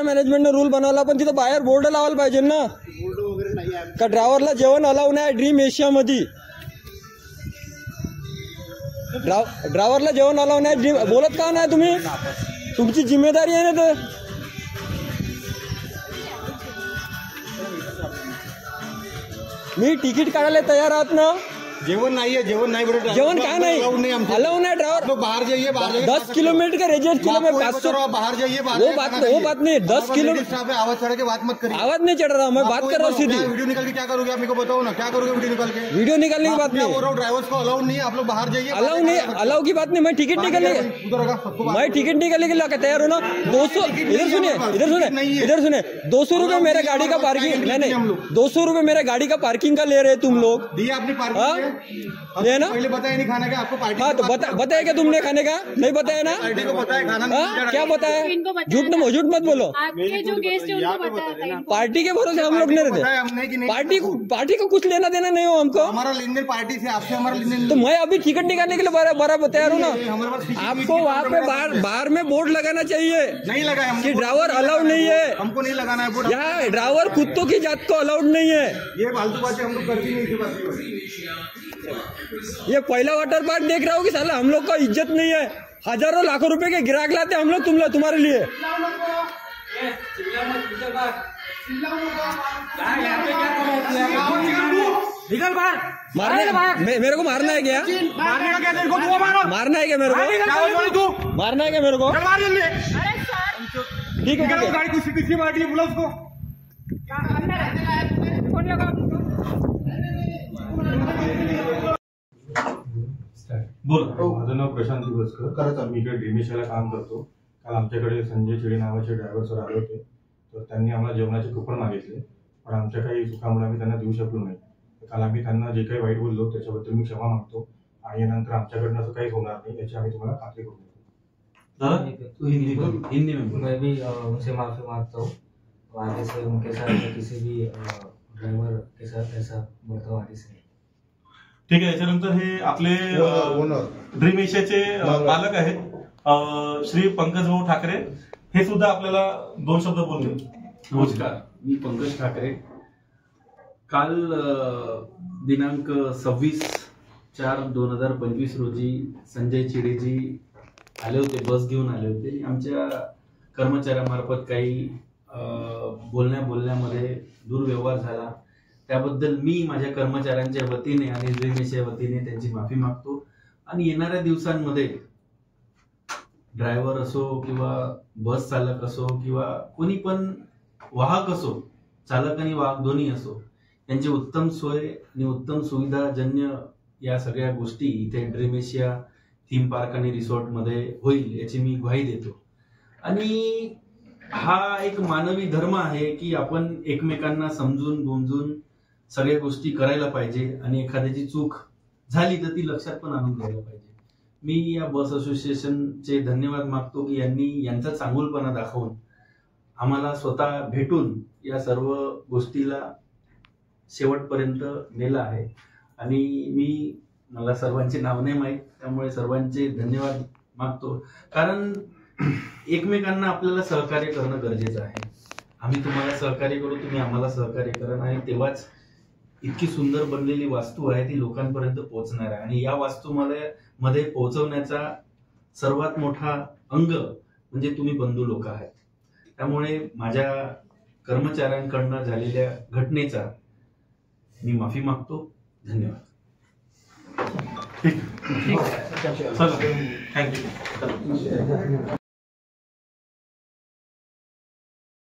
मॅनेजमेंटने rule बनवला, पण तिथं बाहेर बोर्ड लावायला पाहिजे ना. बोर्ड वगैरे नाही आहे का ड्रायव्हरला जेवण अलाव नाही ड्रीम एशियामध्ये? ड्रायव्हरला जेवण अलाव नाही ड्रीम बोलत का नाही तुम्ही? तुमची जिम्मेदारी आहे ना. तर मी तिकीट काढायला तयार आहात ना. जेवण नाहीये, जेवण नाही बरोबर. जेवण काय नाही अलाउ नहीं ड्राइवर. बाहर जाइए, 10 किलोमीटर का रेडियस किलोमीटर 500 बाहर जाइए. वो बात नहीं 10 किलोमीटर आवाज चढ़ा के बात मत करिए. आवाज नहीं चढ़ रहा, मैं बात कर रहा हूँ सीधी. वीडियो निकाल के क्या करोगे आप मेरे को बताओ ना, क्या करोगे वीडियो निकाल के? वीडियो निकालने की बात नहीं, ड्राइवर्स को अलाउ नहीं है, आप लोग बाहर जाइए. अलाउ नहीं, अलाउ की बात नहीं. मैं टिकट निकालने मैं टिकट निकालने के लिए तैयार हूँ ना. 200 इधर सुनिए 200 रुपए मेरे गाड़ी का पार्किंग. नहीं 200 रुपए मेरे गाड़ी का पार्किंग का ले रहे तुम लोग. दिए आपने पार्किंग ना पहले बताया नहीं खाने का आपको पार्टी. हाँ तो बताया क्या तुमने खाने का? नहीं बताया ना. पार्टी को बताया खाना नहीं. क्या बताया? झूठ मत बोलो. आपके जो गेस्ट है उनको बताया. पार्टी के भरोसे हम लोग नहीं रहते. पार्टी को कुछ लेना देना नहीं हो हमको. हमारा लेन देन पार्टी से, आपसे हमारा लेन देन. तो मैं अभी टिकट निकालने के लिए बराबर तैयार हूँ ना. आपको वहाँ पे बाहर में बोर्ड लगाना चाहिए. नहीं लगा कि ड्राइवर अलाउड नहीं है. हमको नहीं लगाना है बोर्ड. यहाँ ड्राइवर कुत्तों की जात को अलाउड नहीं है. ये फालतू बातें हम लोग करती नहीं. ये पहला वाटर पार्क देख रहा हो कि साला हम लोग का इज्जत नहीं है. हजारों लाखों रुपए के ग्राहक लाते हम लोग तुम्हारे लिए. निकल बाहर. मेरे को मारना है क्या? मारने का क्या तेरे को? तू मारो. मारना है क्या मेरे को? तू मारना है क्या मेरे को? मार जल्दी. ठीक है गाड़ी को किसी मार दिया, बुला उसको. फोन लगा. बोल. माझं नाव प्रशांत दिवसकर. मी इकडे ड्रीम एशियाला काम करतो. काल आमच्याकडे संजय चिडे नावाचे ड्रायव्हर सर आले होते. तर त्यांनी आम्हाला जेवणाचे कुपन मागितले, पण आमच्या काही चुकामुळे आम्ही त्यांना देऊ शकलो नाही. काल आम्ही त्यांना जे काही वाईट बोललो त्याच्याबद्दल मी क्षमा मागतो आणि यानंतर आमच्याकडनं असं काहीच होणार नाही याची आम्ही तुम्हाला खात्री करून देतो. हिंदी में मैं भी उनसे माफी मांगता हूँ. आगे से उनके साथ किसी भी ड्राइवर के साथ ऐसा बर्ताव आगे से. ठीक आहे. याच्यानंतर हे आपले ड्रीम एशियाचे मालक आहेत श्री पंकज भाऊ ठाकरे. हे सुद्धा आपल्याला 2 शब्द बोलले. नमस्कार, मी पंकज ठाकरे. काल दिनांक 26/4/2025 रोजी संजय चिडेजी आले होते, बस घेऊन आले होते. आमच्या कर्मचाऱ्यामार्फत काही बोलण्यामध्ये दुर्व्यवहार झाला. त्याबद्दल मी माझ्या कर्मचाऱ्यांच्या वतीने आणि ड्रीम एशिया वतीने त्यांची माफी मागतो. आणि येणाऱ्या दिवसांमध्ये ड्रायव्हर असो किंवा बस चालक असो किंवा कोणी पण वाहक असो, चालक आणि वाहक दोन्ही असो, त्यांची उत्तम सोय आणि उत्तम सुविधाजन्य या सगळ्या गोष्टी इथे ड्रीम एशिया थीम पार्क आणि रिसॉर्टमध्ये होईल याची मी ग्वाही देतो. आणि हा एक मानवी धर्म आहे की आपण एकमेकांना समजून गोमजून सगळ्या गोष्टी करायला पाहिजे आणि एखाद्याची चूक झाली तर ती लक्षात पण आणून घ्यायला पाहिजे. मी या बस असोसिएशनचे धन्यवाद मागतो की यांनी यांचा चांगुलपणा दाखवून आम्हाला स्वतः भेटून या सर्व गोष्टीला शेवटपर्यंत नेलं आहे. आणि मला सर्वांचे नाव नाही माहीत, त्यामुळे सर्वांचे धन्यवाद मागतो. कारण एकमेकांना आपल्याला सहकार्य करणं गरजेचं आहे. आम्ही तुम्हाला सहकार्य करू, तुम्ही आम्हाला सहकार्य करा आणि तेव्हाच इतकी सुंदर बनलेली वास्तू आहे ती लोकांपर्यंत पोहोचणार आहे. आणि या वास्तूमध्ये पोहोचवण्याचा सर्वात मोठा अंग म्हणजे तुम्ही बंधू लोक आहात. त्यामुळे माझ्या कर्मचाऱ्यांकडनं झालेल्या घटनेचा मी माफी मागतो. धन्यवाद. ठीक. चला, थँक्यू.